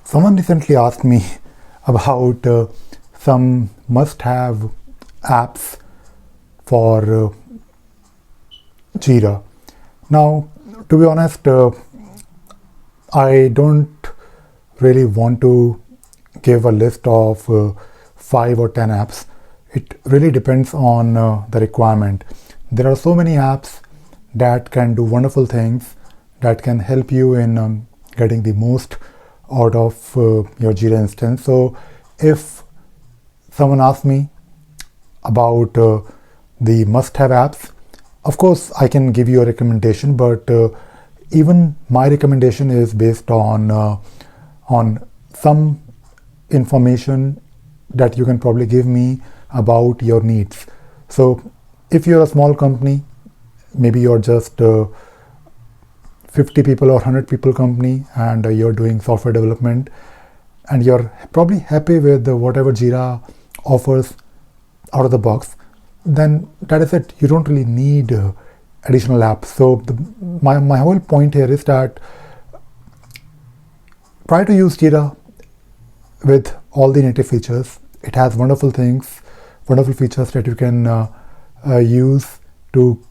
Someone recently asked me about some must-have apps for Jira. Now, to be honest, I don't really want to give a list of 5 or 10 apps. It really depends on the requirement. There are so many apps that can do wonderful things, that can help you in getting the most out of your Jira instance. So if someone asks me about the must-have apps, of course I can give you a recommendation, but even my recommendation is based on some information that you can probably give me about your needs. So if you're a small company, maybe you're just 50 people or 100 people company, and you're doing software development, and you're probably happy with whatever Jira offers out of the box, then that is it. You don't really need additional apps. So my whole point here is that try to use Jira with all the native features. It has wonderful things, wonderful features that you can use to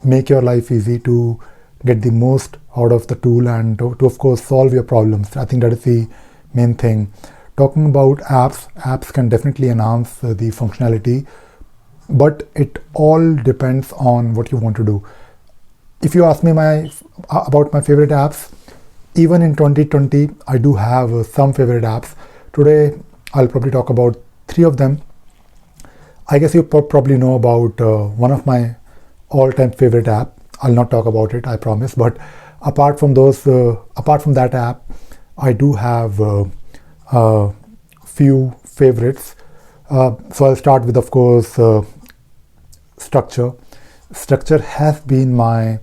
make your life easy, to get the most out of the tool, and to of course solve your problems. I think that is the main thing. Talking about apps can definitely enhance the functionality, but it all depends on what you want to do. If you ask me about my favorite apps, even in 2020, I do have some favorite apps. Today, I'll probably talk about 3 of them. I guess you probably know about one of my all-time favorite app. I'll not talk about it, I promise. But apart from that app, I do have a few favorites. So I'll start with, of course, Structure. Structure has been my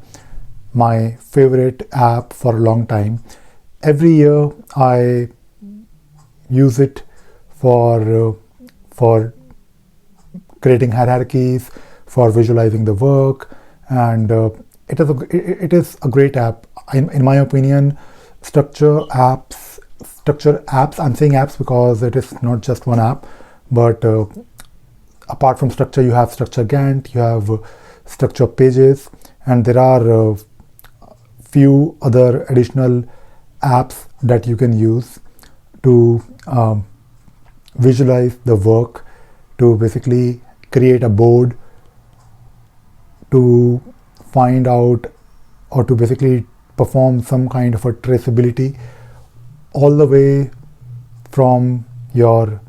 favorite app for a long time. Every year I use it for creating hierarchies, for visualizing the work, and it is a great app. In my opinion, Structure apps. I'm saying apps because it is not just one app, but apart from Structure, you have Structure Gantt, you have Structure Pages, and there are few other additional apps that you can use to visualize the work, to basically create a board, to find out or to basically perform some kind of a traceability all the way from your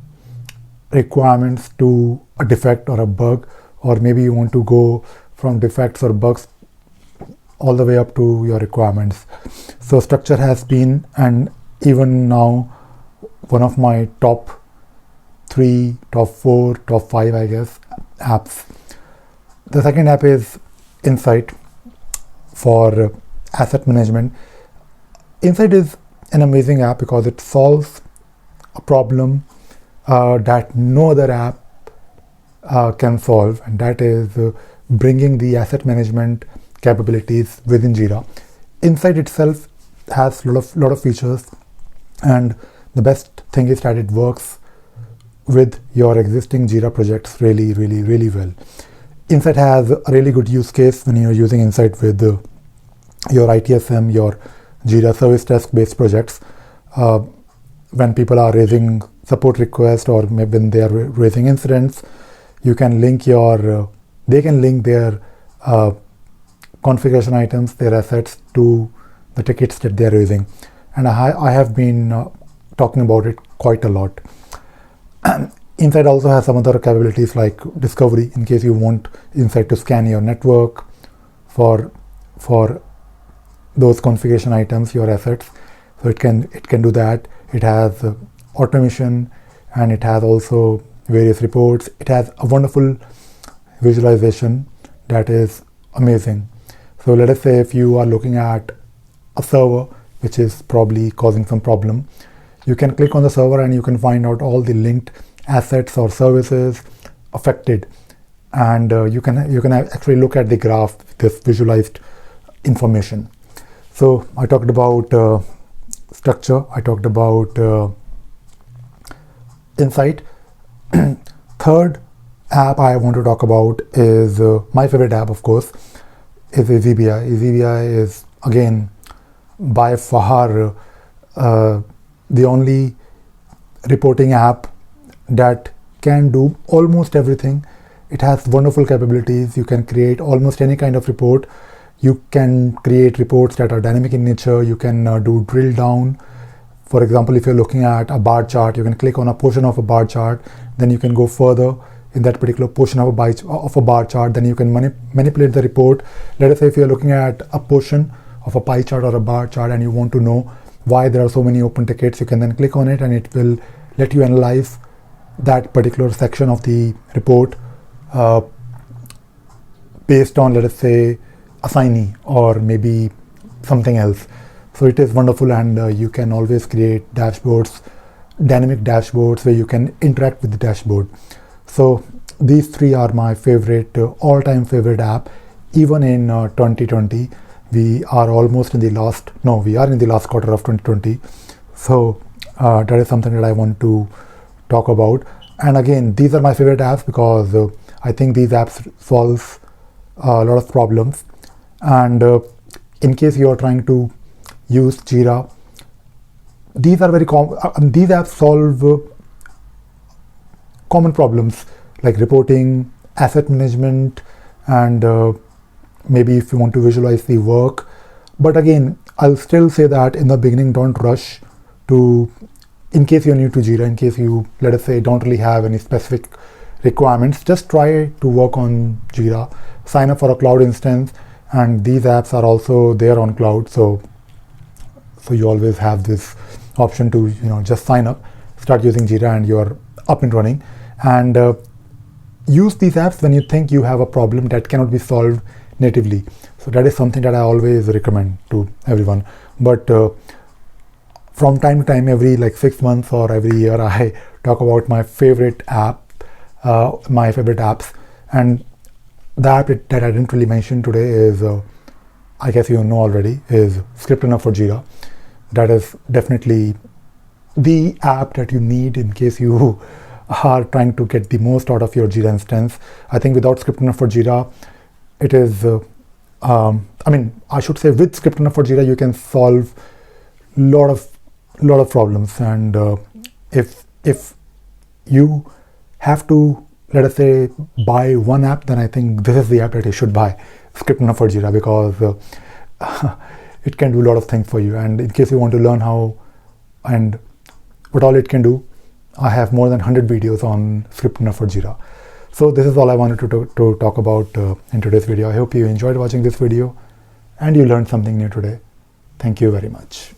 requirements to a defect or a bug, or maybe you want to go from defects or bugs all the way up to your requirements. So Structure has been, and even now, one of my top 3, top 4, top 5, I guess, apps. The second app is Insight for asset management. Insight is an amazing app because it solves a problem that no other app can solve, and that is bringing the asset management capabilities within Jira. Insight itself has a lot of features, and the best thing is that it works with your existing Jira projects really well. Insight has a really good use case when you're using Insight with your ITSM, your Jira service desk based projects. When people are raising support requests, or maybe when they are raising incidents, you can link they can link their configuration items, their assets, to the tickets that they're raising. And I have been talking about it quite a lot. Insight also has some other capabilities like discovery, in case you want Insight to scan your network for those configuration items, your assets. So it can do that. It has automation, and it has also various reports. It has a wonderful visualization that is amazing. So let us say if you are looking at a server which is probably causing some problem, you can click on the server and you can find out all the linked assets or services affected, and you can actually look at the graph, this visualized information. So I talked about structure, I talked about Insight. Third app I want to talk about is my favorite app, of course, is EasyBI. EasyBI is again by far the only reporting app that can do almost everything. It has wonderful capabilities. You can create almost any kind of report. You can create reports that are dynamic in nature. You can do drill down. For example, if you're looking at a bar chart, you can click on a portion of a bar chart, then you can go further in that particular portion of a bar chart, then you can manipulate the report. Let us say if you're looking at a portion of a pie chart or a bar chart and you want to know why there are so many open tickets, you can then click on it and it will let you analyze that particular section of the report based on, let us say, assignee or maybe something else. So it is wonderful, and you can always create dashboards, dynamic dashboards where you can interact with the dashboard. So these three are my favorite, all-time favorite app. Even in 2020, we are almost in the last, no, we are in the last quarter of 2020. So that is something that I want to talk about. And again, these are my favorite apps because I think these apps solve a lot of problems. And in case you are trying to use Jira, these are very these apps solve common problems like reporting, asset management, and maybe if you want to visualize the work. But again, I'll still say that in the beginning, don't rush to, in case you're new to Jira, in case you, let us say, don't really have any specific requirements, just try to work on Jira, sign up for a cloud instance, and these apps are also there on cloud. So you always have this option to, just sign up, start using Jira, and you're up and running. And use these apps when you think you have a problem that cannot be solved natively. So that is something that I always recommend to everyone. But from time to time, every like 6 months or every year, I talk about my favorite app, my favorite apps. And the app that I didn't really mention today is, I guess you know already, is Scriptrunner for Jira. That is definitely the app that you need in case you are trying to get the most out of your Jira instance. I think without Scriptrunner for Jira, it is, I should say with Scriptrunner for Jira, you can solve lot of problems. And if you have to, let us say, buy one app, then I think this is the app that you should buy, Scriptrunner for Jira, because it can do a lot of things for you. And in case you want to learn how and what all it can do, I have more than 100 videos on Scriptrunner for Jira. So this is all I wanted to talk about in today's video. I hope you enjoyed watching this video and you learned something new today. Thank you very much.